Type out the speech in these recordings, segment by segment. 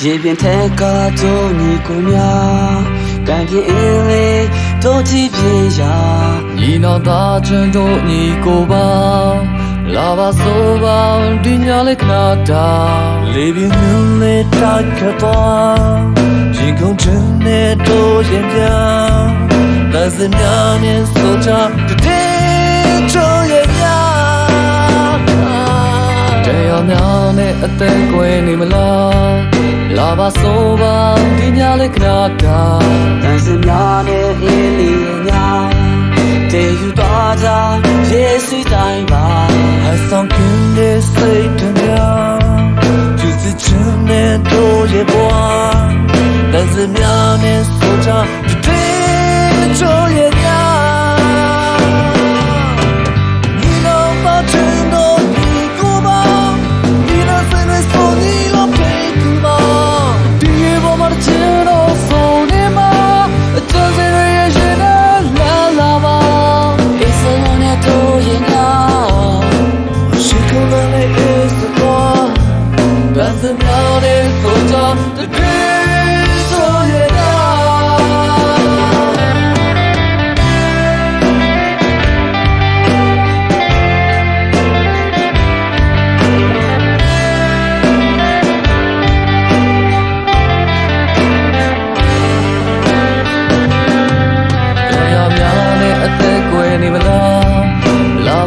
ရေပြင်ထက်ကတို့ညီကိုများကံပြင်းအင်းလေးတို့ကြည့်ပြရာညီနောင်သားချင်းတို့ညီကိုပါလာပါဆိုပါဒီညလေးခဏတာလေပြင်းလေးတိုက်ခတ်သွားရင်ကုန်ချင်တဲ့တို့ရင်ပြန်လက်စများနဲ့ဆိုချတဲ့ချိုးရဲ့များတရားများနဲ့အသက်ကွယ်နေမလားလာပါဆိုပါဒီညလေးခဏတာတန်စင်များနဲ့အင်းလေးညာတေယူသွားကြရေစီတိုင်းပါအဆောင်ကင်းတဲ့စိတ်တရားကျူစစ်ချင်တဲ့တို့ရဲ့ဘဝတန်စင်များနဲ့ဆိုချတဲ့ချိုးရဲ့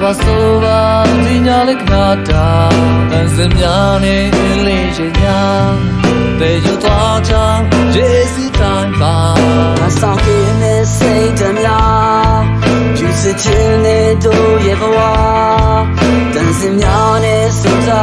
ပါဆိုပါဒီညလေးခဏတာတန်စင်များနဲ့လေးချင်ညာတေယူသွားချောင်းရေစီတိုင်းပါအဆောင်ကင်းနဲ့စိတ်ဓမာကျူစစ်ချင်တဲ့တို့ရဲ့ဘဝတန်စင်များနဲ့ဆိုတာ